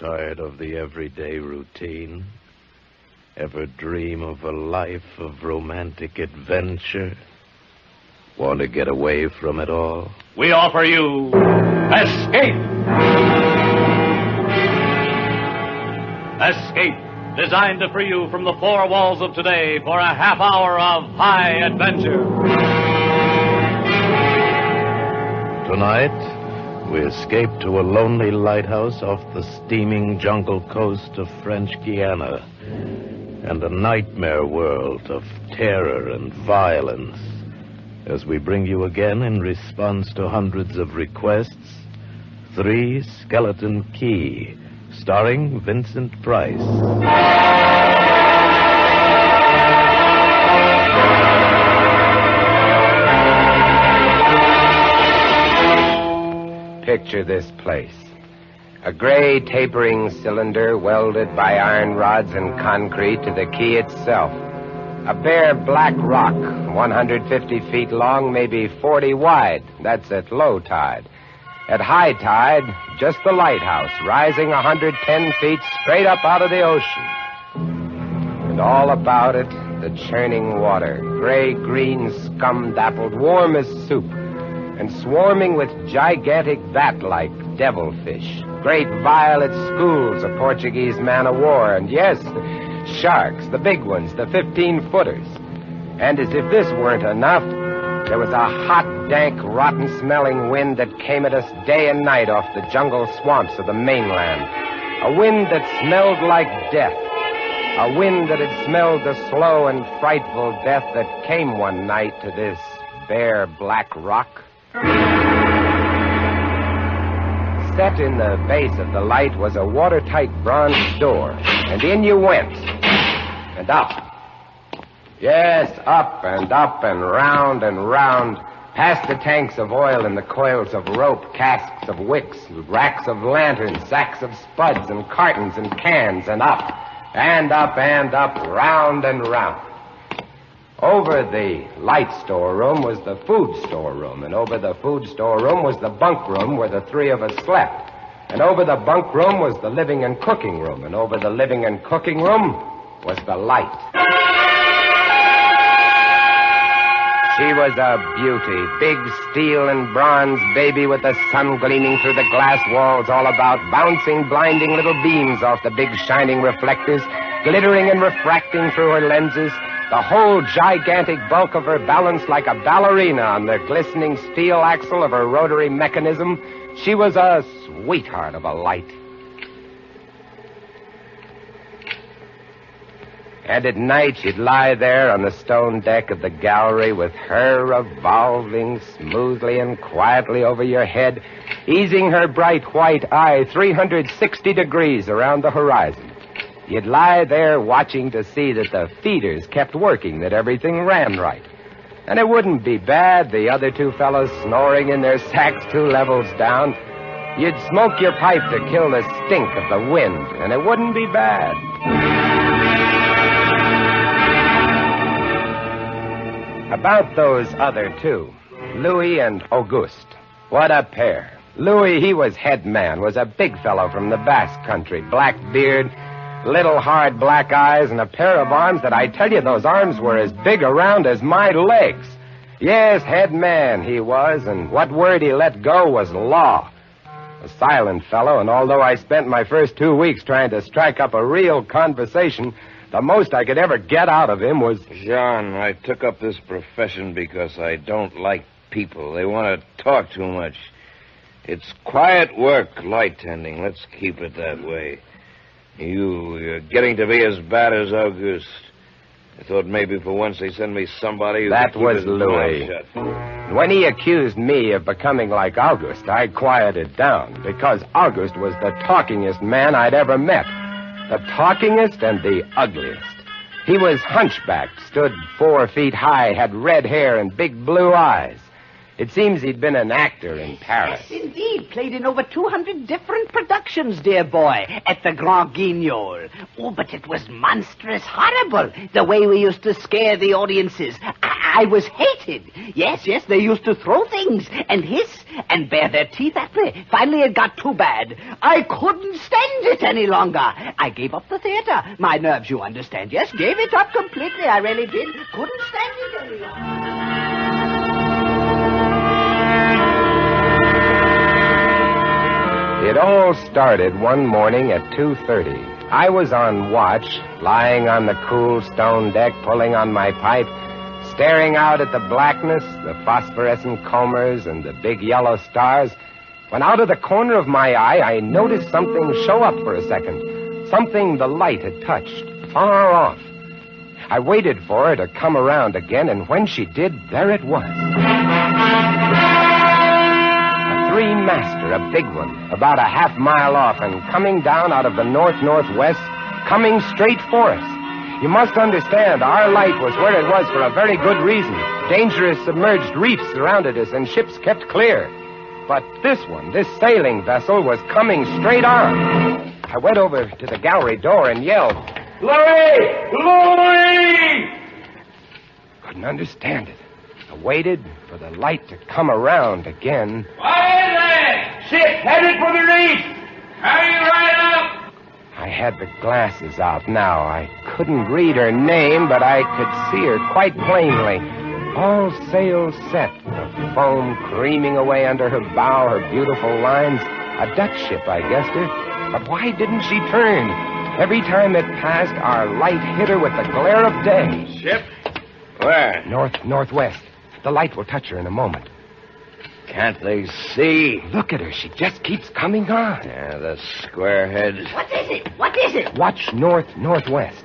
tired of the everyday routine? Ever dream of a life of romantic adventure? Want to get away from it all? We offer you Escape! Escape, designed to free you from the four walls of today for a half hour of high adventure. Tonight, we escape to a lonely lighthouse off the steaming jungle coast of French Guiana and a nightmare world of terror and violence as we bring you again, in response to hundreds of requests, Three Skeleton Key, starring Vincent Price. Picture this place. A gray tapering cylinder welded by iron rods and concrete to the key itself. A bare black rock, 150 feet long, maybe 40 wide. That's at low tide. At high tide, just the lighthouse, rising 110 feet straight up out of the ocean. And all about it, the churning water, gray-green, scum-dappled, warm as soup, and swarming with gigantic bat-like devilfish, great violet schools of Portuguese man-o'-war, and yes, sharks, the big ones, the 15-footers. And as if this weren't enough, there was a hot, dank, rotten-smelling wind that came at us day and night off the jungle swamps of the mainland. A wind that smelled like death. A wind that had smelled the slow and frightful death that came one night to this bare black rock. Set in the base of the light was a watertight bronze door, and in you went. And up. Yes, up and round and round, past the tanks of oil and the coils of rope, casks of wicks, racks of lanterns, sacks of spuds and cartons and cans, and up, round and round. Over the light storeroom was the food storeroom, and over the food storeroom was the bunk room where the three of us slept. And over the bunk room was the living and cooking room, and over the living and cooking room was the light. She was a beauty, big steel and bronze baby with the sun gleaming through the glass walls all about, bouncing blinding little beams off the big shining reflectors, glittering and refracting through her lenses, the whole gigantic bulk of her balanced like a ballerina on the glistening steel axle of her rotary mechanism. She was a sweetheart of a light. And at night, she'd lie there on the stone deck of the gallery with her revolving smoothly and quietly over your head, easing her bright white eye 360 degrees around the horizon. You'd lie there watching to see that the feeders kept working, that everything ran right. And it wouldn't be bad, the other two fellows snoring in their sacks 2 levels down. You'd smoke your pipe to kill the stink of the wind, and it wouldn't be bad. About those other two, Louis and Auguste. What a pair. Louis, he was head man, was a big fellow from the Basque country, black beard, little hard black eyes, and a pair of arms that I tell you, those arms were as big around as my legs. Yes, head man he was, and what word he let go was law. A silent fellow, and although I spent my first 2 weeks trying to strike up a real conversation, the most I could ever get out of him was... Jean, I took up this profession because I don't like people. They want to talk too much. It's quiet work, light tending. Let's keep it that way. You're getting to be as bad as Auguste. I thought maybe for once they'd send me somebody who That could keep was his Louis. mouth shut. When he accused me of becoming like Auguste, I quieted down, because Auguste was the talkingest man I'd ever met. The talkingest and the ugliest. He was hunchbacked, stood 4 feet high, had red hair and big blue eyes. It seems he'd been an actor in Paris. Yes, indeed. Played in over 200 different productions, dear boy, at the Grand Guignol. Oh, but it was monstrous horrible, the way we used to scare the audiences. I was hated. Yes, they used to throw things and hiss and bare their teeth at me. Finally, it got too bad. I couldn't stand it any longer. I gave up the theater. My nerves, you understand. Yes, gave it up completely. I really did. Couldn't stand it any longer. It all started one morning at 2:30. I was on watch, lying on the cool stone deck, pulling on my pipe, staring out at the blackness, the phosphorescent combers, and the big yellow stars, when out of the corner of my eye, I noticed something show up for a second. Something the light had touched, far off. I waited for her to come around again, and when she did, there it was. Three-master, a big one, about a half-mile off, and coming down out of the north-northwest, coming straight for us. You must understand, our light was where it was for a very good reason. Dangerous submerged reefs surrounded us, and ships kept clear. But this one, this sailing vessel, was coming straight on. I went over to the gallery door and yelled, "Louis! Louis!" Couldn't understand it. I waited for the light to come around again. What is it? Ship headed for the reef. Hurry right up. I had the glasses out now. I couldn't read her name, but I could see her quite plainly. All sails set, the foam creaming away under her bow, her beautiful lines. A Dutch ship, I guessed her. But why didn't she turn? Every time it passed, our light hit her with the glare of day. Ship? Where? Northwest. The light will touch her in a moment. Can't they see? Look at her. She just keeps coming on. Yeah, the squarehead. What is it? What is it? Watch northwest.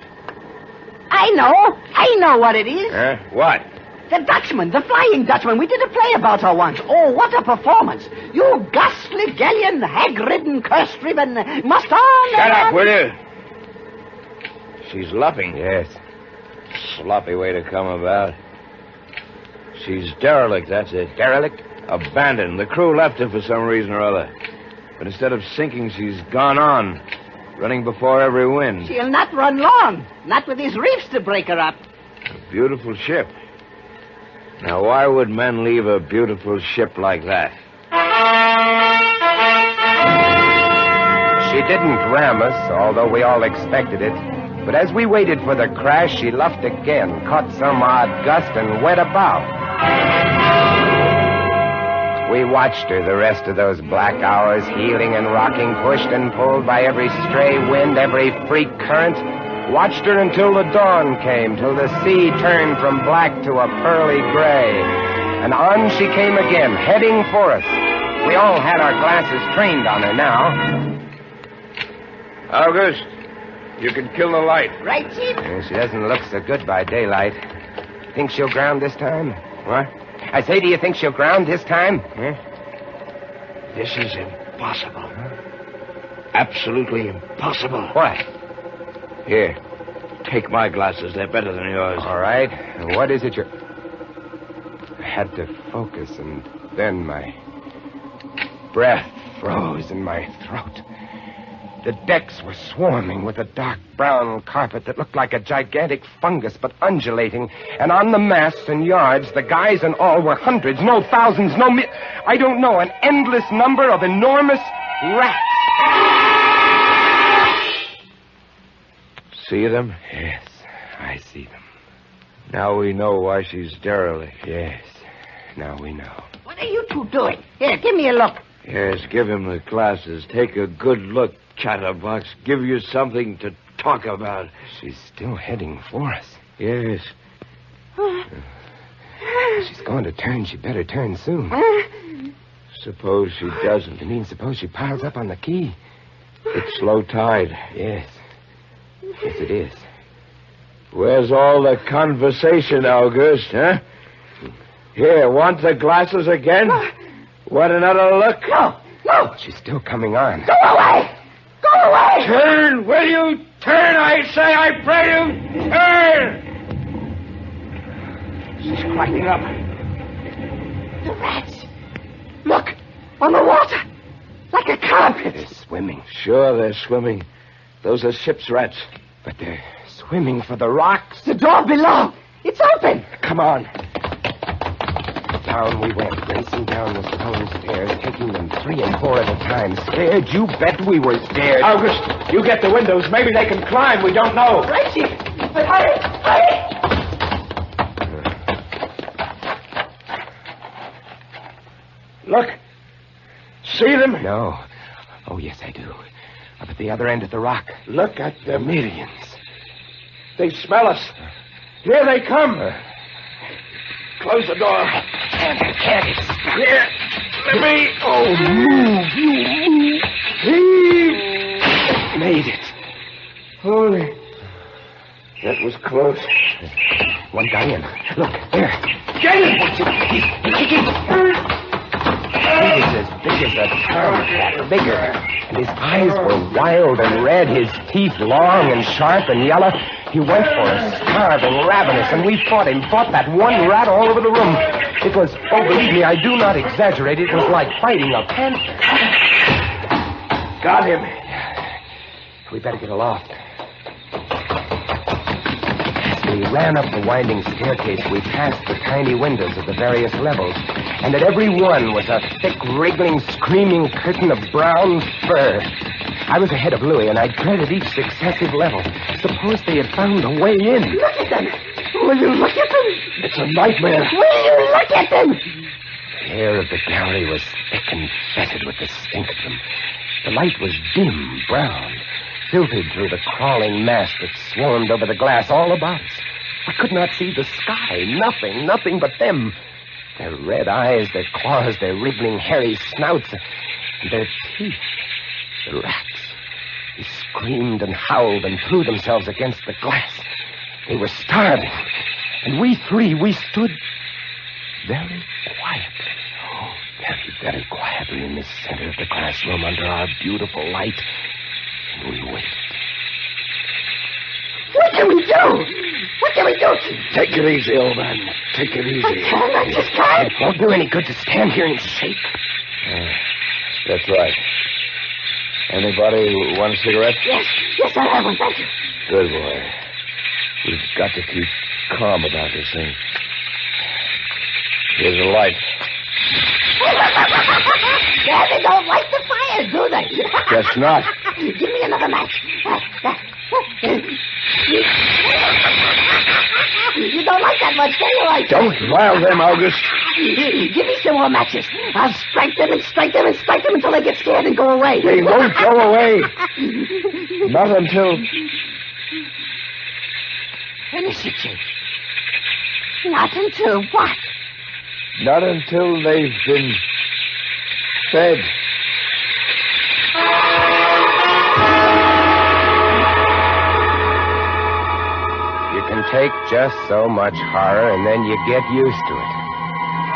I know what it is. Huh? What? The Dutchman, the Flying Dutchman. We did a play about her once. Oh, what a performance. You ghastly galleon, hag-ridden, curse-driven, must on. Shut up, will you? She's luffing. Yes. Sloppy way to come about. She's derelict, that's it. Derelict? Abandoned. The crew left her for some reason or other. But instead of sinking, she's gone on, running before every wind. She'll not run long. Not with these reefs to break her up. A beautiful ship. Now, why would men leave a beautiful ship like that? She didn't ram us, although we all expected it. But as we waited for the crash, she luffed again, caught some odd gust, and went about. We watched her the rest of those black hours, heeling and rocking, pushed and pulled by every stray wind, every freak current. Watched her until the dawn came, till the sea turned from black to a pearly gray. And on she came again, heading for us. We all had our glasses trained on her now. August, you can kill the light. Right, Chief? She doesn't look so good by daylight. Think she'll ground this time? What? I say, do you think she'll ground this time? Huh? This is impossible. Absolutely impossible. What? Here, take my glasses. They're better than yours. All right. And what is it you're... I had to focus, and then my breath froze in my throat. The decks were swarming with a dark brown carpet that looked like a gigantic fungus, but undulating. And on the masts and yards, the guys and all were hundreds, no thousands, I don't know, an endless number of enormous rats. See them? Yes, I see them. Now we know why she's derelict. Yes, now we know. What are you two doing? Here, give me a look. Yes, give him the glasses. Take a good look, chatterbox. Give you something to talk about. She's still heading for us. Yes. She's going to turn. She better turn soon. Suppose she doesn't. You mean suppose she piles up on the quay? It's low tide. Yes. Yes, it is. Where's all the conversation, August, huh? Here, want the glasses again? Want another look? No. She's still coming on. Go away. Go away. Turn! Will you turn, I say? I pray you, turn! She's climbing up. The rats. Look, on the water. Like a carpet. They're swimming. Sure, they're swimming. Those are ship's rats. But they're swimming for the rocks. The door below. It's open. Come on. Down we went, racing down the stone stairs, taking them 3 and 4 at a time. Scared? You bet we were scared. August, you get the windows. Maybe they can climb. We don't know. Right, Chief. But hurry, hurry! Look. See them? No. Oh, yes, I do. Up at the other end of the rock. Look at them. Millions. They smell us. Here they come. Close the door. Can't. Here. Let me. Oh, move. You move. Heave. Made it. Holy. That was close. One guy in. Look, there. Get him! He's kicking. He was as big as a tomcat, bigger. And his eyes were wild and red, his teeth long and sharp and yellow. He went for us, starving, ravenous, and we fought him, fought that one rat all over the room. It was, oh, believe me, I do not exaggerate, it was like fighting a panther. Got him. We better get aloft. As we ran up the winding staircase, we passed the tiny windows of the various levels, and at every one was a thick, wriggling, screaming curtain of brown fur. I was ahead of Louis, and I dreaded each successive level. Suppose they had found a way in. Look at them. Will you look at them? It's a nightmare. Will you look at them? The air of the gallery was thick and fetid with the stink of them. The light was dim, brown, filtered through the crawling mass that swarmed over the glass all about us. I could not see the sky. Nothing but them. Their red eyes, their claws, their wriggling, hairy snouts, and their teeth. The rats. They screamed and howled and threw themselves against the glass. They were starving. And we three, we stood very quietly. Oh, very quietly in the center of the classroom under our beautiful light. And we waited. What can we do? What can we do? Take it easy, old man. Take it easy. I just can't. It won't do any good to stand here and shake. That's right. Anybody want a cigarette? Yes, I have one, thank you. Good boy. We've got to keep calm about this thing. Here's a light. They don't light the fire, do they? Guess not. Give me another match. You don't like that much, do you? Don't rile them, August. Give me some more matches. I'll strike them until they get scared and go away. They won't go away. Not until... Finish it, Chief. Not until what? Not until they've been fed. You can take just so much horror, and then you get used to it.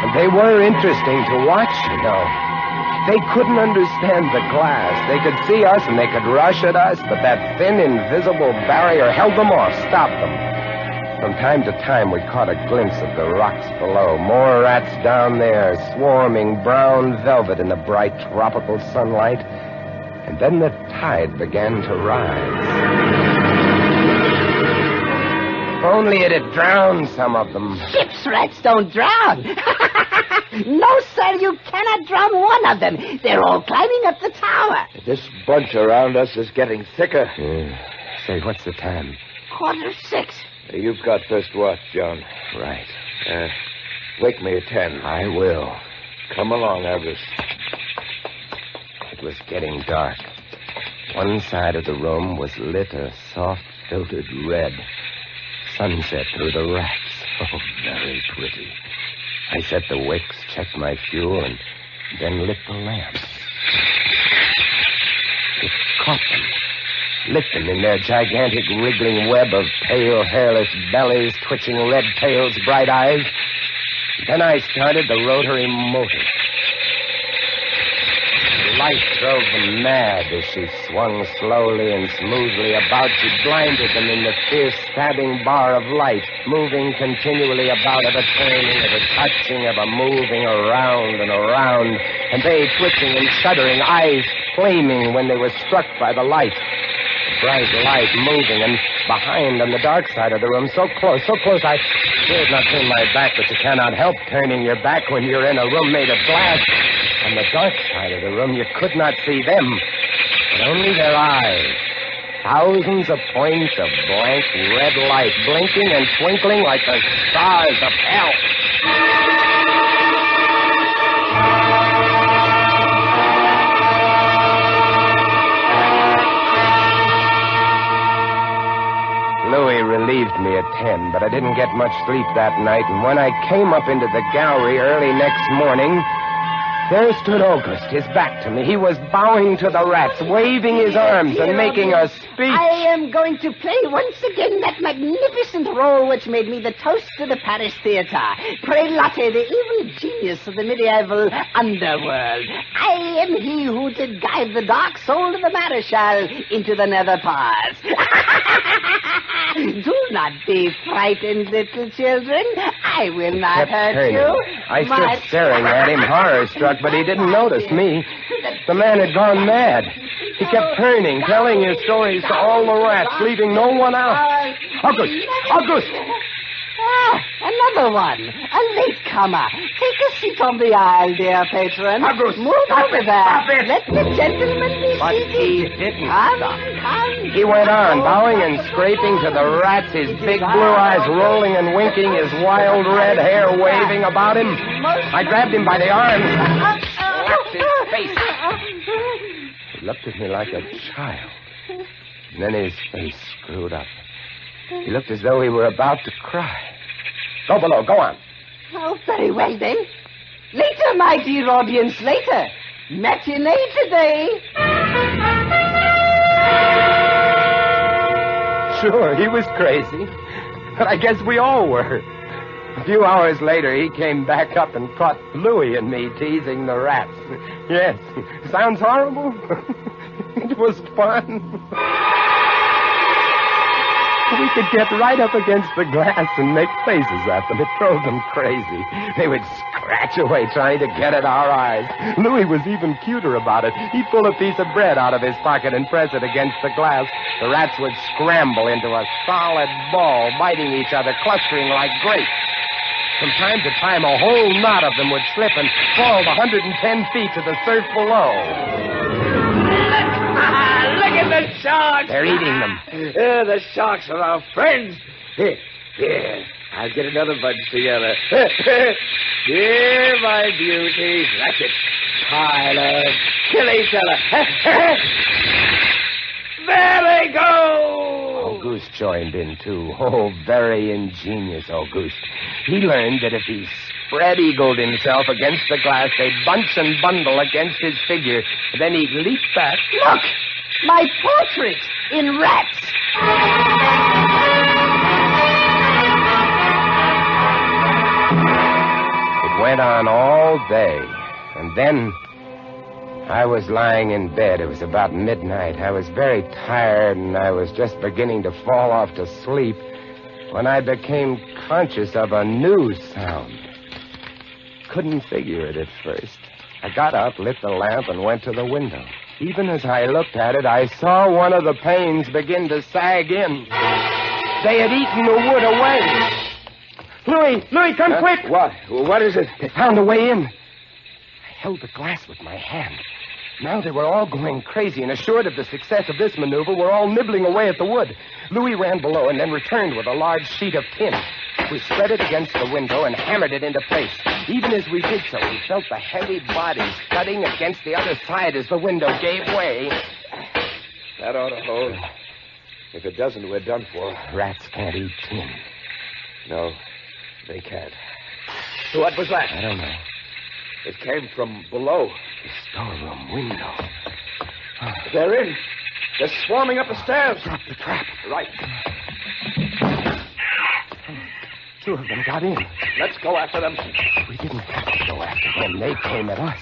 And they were interesting to watch, you know. They couldn't understand the glass. They could see us, and they could rush at us, but that thin, invisible barrier held them off, stopped them. From time to time, we caught a glimpse of the rocks below. More rats down there, swarming brown velvet in the bright tropical sunlight. And then the tide began to rise. If only it had drowned some of them. Ship's rats don't drown. No, sir, you cannot drown one of them. They're all climbing up the tower. This bunch around us is getting thicker. Say, what's the time? 6:15. You've got first watch, John. Right. Wake me at 10. I will. Come along, August. It was getting dark. One side of the room was lit a soft, filtered red. Sunset through the racks. Oh, very pretty. I set the wicks, checked my fuel, and then lit the lamp. It caught them, lit them in their gigantic wriggling web of pale, hairless bellies, twitching red tails, bright eyes. Then I started the rotary motor. The light drove them mad as she swung slowly and smoothly about. She blinded them in the fierce stabbing bar of light, moving continually about of a turning, of a touching, of a moving around and around, and they twitching and shuddering, eyes flaming when they were struck by the light. The bright light moving, and behind on the dark side of the room, so close, I dared not turn my back, but you cannot help turning your back when you're in a room made of glass. On the dark side of the room, you could not see them, but only their eyes. Thousands of points of blank red light, blinking and twinkling like the stars of hell. Louis relieved me at 10, but I didn't get much sleep that night, and when I came up into the gallery early next morning, there stood August, his back to me. He was bowing to the rats, waving his arms and making a speech. I am going to play once again that magnificent role which made me the toast of the Paris theater. Prelate, the evil genius of the medieval underworld. I am he who did guide the dark soul of the Marechal into the nether parts. Do not be frightened, little children. I will not hurt you. I stood staring at him, horror-struck, but he didn't notice me. The man had gone mad. He kept turning, telling his stories to all the rats, leaving no one out. August! Ah, another one. A latecomer. Take a seat on the aisle, dear patron. August, move stop over it, there. stop it. Let the gentleman be But seated. he didn't Come. He went on, bowing and scraping to the rats, his big blue eyes rolling and winking, his wild red hair waving about him. I grabbed him by the arms and slapped his face. He looked at me like a child. And then his face screwed up. He looked as though he were about to cry. Go below, go on. Oh, very well, then. Later, my dear audience, later. Matinee today. Sure, he was crazy. But I guess we all were. A few hours later, he came back up and caught Louis and me teasing the rats. Yes, sounds horrible. It was fun. We could get right up against the glass and make faces at them. It drove them crazy. They would scratch away trying to get at our eyes. Louis was even cuter about it. He'd pull a piece of bread out of his pocket and press it against the glass. The rats would scramble into a solid ball, biting each other, clustering like grapes. From time to time, a whole knot of them would slip and fall 110 feet to the surf below. Look at the sharks. They're eating them. The sharks are our friends. Here, I'll get another bunch together. Here, my beauties. That's it. Pile up. Kill each other. There they go. Auguste joined in, too. Oh, very ingenious Auguste. He learned that if he spread-eagled himself against the glass, they'd bunch and bundle against his figure. Then he'd leap back. Look! My portrait in rats. It went on all day. And then I was lying in bed. It was about midnight. I was very tired, and I was just beginning to fall off to sleep when I became conscious of a new sound. Couldn't figure it at first. I got up, lit the lamp, and went to the window. Even as I looked at it, I saw one of the panes begin to sag in. They had eaten the wood away. Louis, come quick! What is it? They found a way in. I held the glass with my hand. Now they were all going crazy, and assured of the success of this maneuver, were all nibbling away at the wood. Louis ran below and then returned with a large sheet of tin. We spread it against the window and hammered it into place. Even as we did so, we felt the heavy bodies thudding against the other side as the window gave way. That ought to hold. If it doesn't, we're done for. Rats can't eat tin. No, they can't. What was that? I don't know. It came from below. The storeroom window. They're in. They're swarming up the stairs. Drop the trap. Right. 2 of them got in. Let's go after them. We didn't have to go after them. They came at us.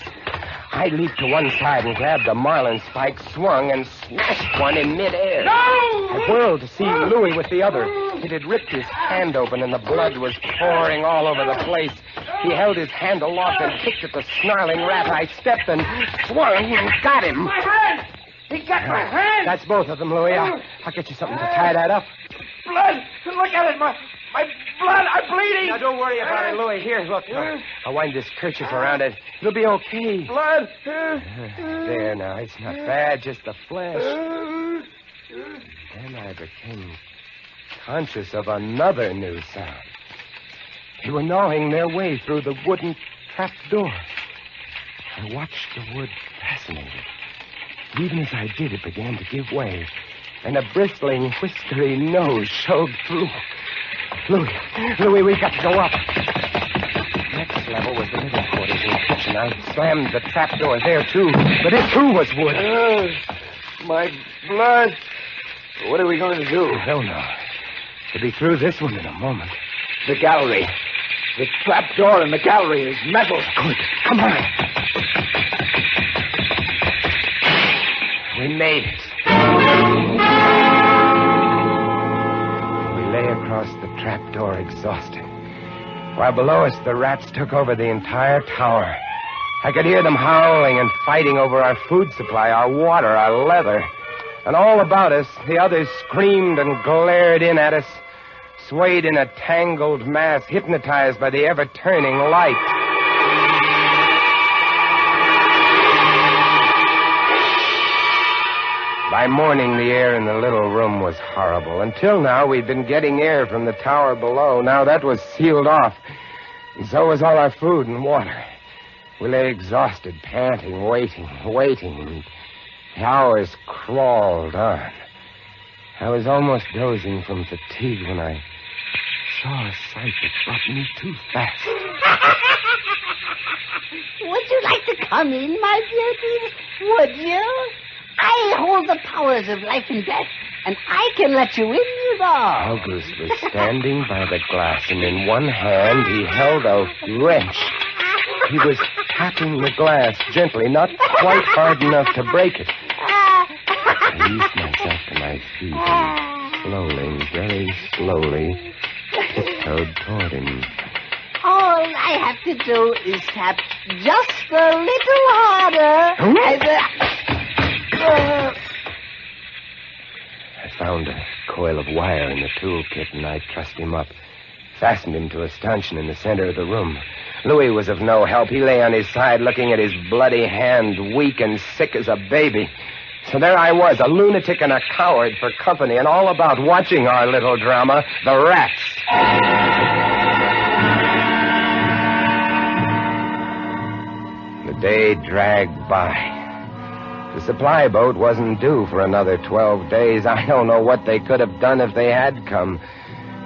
I leaped to one side and grabbed a marlin spike, swung, and smashed one in midair. No! I whirled to see Louis with the other. It had ripped his hand open, and the blood was pouring all over the place. He held his hand aloft and kicked at the snarling rat. I stepped and swung and got him. My hand! He got my hand! That's both of them, Louis. I'll get you something to tie that up. Blood! Look at it! My Blood! I'm bleeding! Now, don't worry about it, Louis. Here, look. I'll wind this kerchief around it. It'll be okay. Blood! There now. It's not bad, just the flesh. Then I became conscious of another new sound. They were gnawing their way through the wooden trap door. I watched the wood fascinated. Even as I did, it began to give way, and a bristling, whiskery nose showed through. Louis, we've got to go up. Next level was the living quarters and the kitchen. I slammed the trap door there, too, but it, too, was wood. My blood. What are we going to do? I don't know. We'll be through this one in a moment. The gallery. The trap door in the gallery is metal. Good. Come on. We made it. We lay across the trapdoor exhausted. While below us, the rats took over the entire tower. I could hear them howling and fighting over our food supply, our water, our leather. And all about us, the others screamed and glared in at us, swayed in a tangled mass, hypnotized by the ever-turning light. By morning, the air in the little room was horrible. Until now, we'd been getting air from the tower below. Now that was sealed off. And so was all our food and water. We lay exhausted, panting, waiting. And the hours crawled on. I was almost dozing from fatigue when I saw a sight that brought me too fast. Would you like to come in, my beauties? Would you? I hold the powers of life and death, and I can let you in, you know. August was standing by the glass, and in one hand he held a wrench. He was tapping the glass gently, not quite hard enough to break it. I eased myself to my feet and slowly, very slowly, tiptoed toward him. All I have to do is tap just a little harder. I found a coil of wire in the toolkit, and I trussed him up, fastened him to a stanchion in the center of the room. Louis was of no help. He lay on his side, looking at his bloody hand, weak and sick as a baby. So there I was, a lunatic and a coward for company, and all about watching our little drama, the rats. The day dragged by. The supply boat wasn't due for another 12 days. I don't know what they could have done if they had come.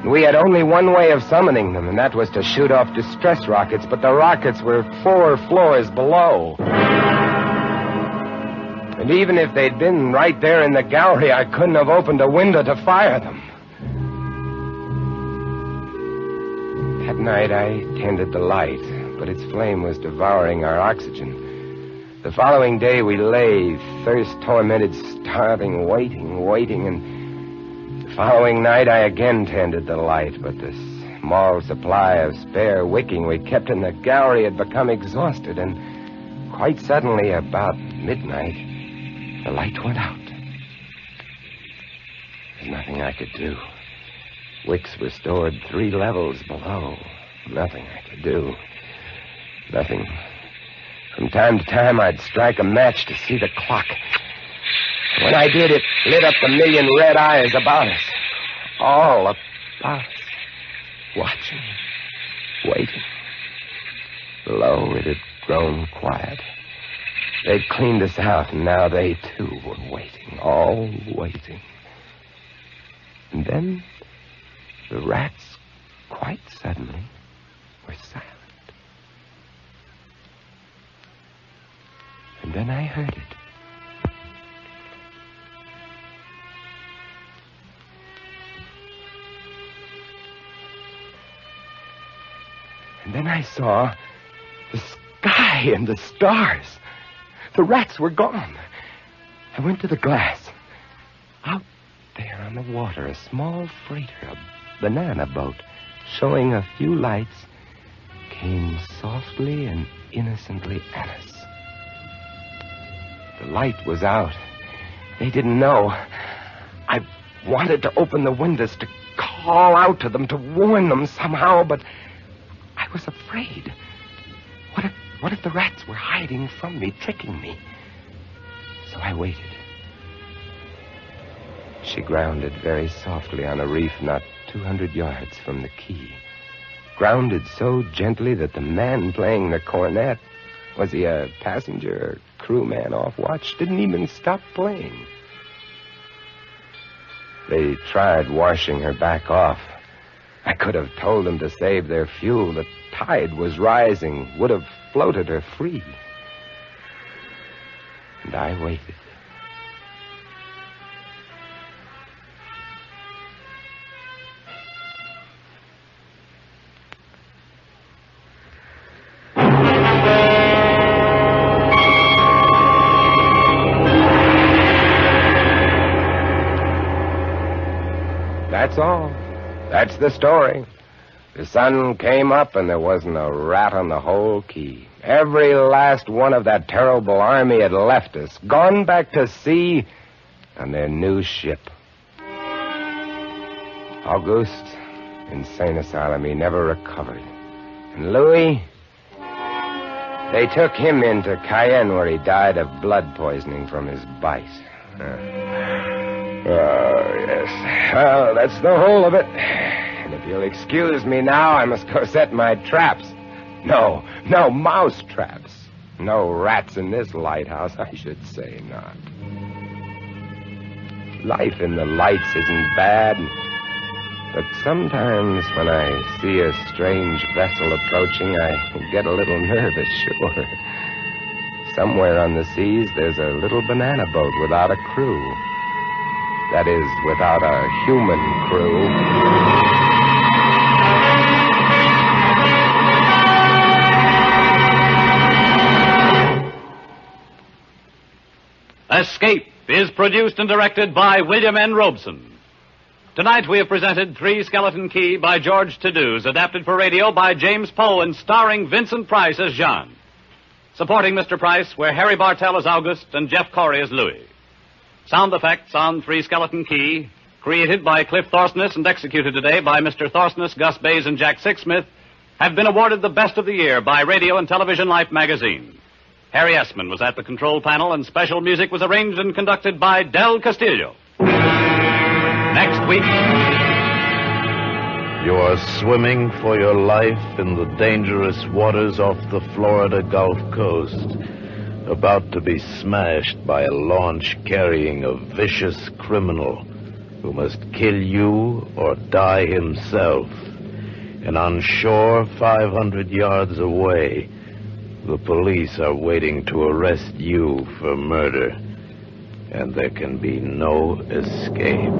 We had only one way of summoning them, and that was to shoot off distress rockets, but the rockets were 4 floors below. And even if they'd been right there in the gallery, I couldn't have opened a window to fire them. That night, I tended the light, but its flame was devouring our oxygen. The following day, we lay, thirst-tormented, starving, waiting, and the following night, I again tended the light, but the small supply of spare wicking we kept in the gallery had become exhausted, and quite suddenly, about midnight, the light went out. There's nothing I could do. Wicks were stored 3 levels below. Nothing I could do. Nothing. From time to time, I'd strike a match to see the clock. When I did, it lit up the million red eyes about us. All about us. Watching. Waiting. Below, it had grown quiet. They'd cleaned us out, and now they, too, were waiting. All waiting. And then, the rats, quite suddenly, were silent. And then I heard it. And then I saw the sky and the stars. The rats were gone. I went to the glass. Out there on the water, a small freighter, a banana boat, showing a few lights, came softly and innocently at us. The light was out. They didn't know. I wanted to open the windows, to call out to them, to warn them somehow, but I was afraid. What if the rats were hiding from me, tricking me? So I waited. She grounded very softly on a reef not 200 yards from the quay. Grounded so gently that the man playing the cornet, was he a passenger or crewman off watch, didn't even stop playing. They tried washing her back off. I could have told them to save their fuel. The tide was rising, would have floated her free. And I waited. That's all. That's the story. The sun came up and there wasn't a rat on the whole quay. Every last one of that terrible army had left us, gone back to sea on their new ship. August, insane asylum, he never recovered. And Louis, they took him into Cayenne where he died of blood poisoning from his bite. Oh, yes. Well, that's the whole of it. And if you'll excuse me now, I must go set my traps. No mouse traps. No rats in this lighthouse, I should say not. Life in the lights isn't bad, but sometimes when I see a strange vessel approaching, I get a little nervous, sure. Somewhere on the seas, there's a little banana boat without a crew. That is, without a human crew. Escape is produced and directed by William N. Robeson. Tonight we have presented Three Skeleton Key by George Toulouse, adapted for radio by James Poe and starring Vincent Price as Jean. Supporting Mr. Price were Harry Bartell as August and Jeff Corey as Louis. Sound effects on Three Skeleton Key, created by Cliff Thorsness and executed today by Mr. Thorsness, Gus Bays, and Jack Sixsmith, have been awarded the Best of the Year by Radio and Television Life magazine. Harry Essman was at the control panel, and special music was arranged and conducted by Del Castillo. Next week... You are swimming for your life in the dangerous waters off the Florida Gulf Coast, about to be smashed by a launch carrying a vicious criminal who must kill you or die himself. And on shore, 500 yards away, the police are waiting to arrest you for murder. And there can be no escape.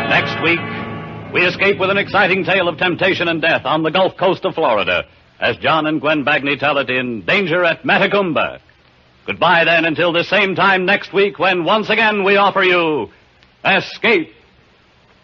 Next week, we escape with an exciting tale of temptation and death on the Gulf Coast of Florida, as John and Gwen Bagney tell it in Danger at Matagumba. Goodbye, then, until the same time next week when once again we offer you Escape.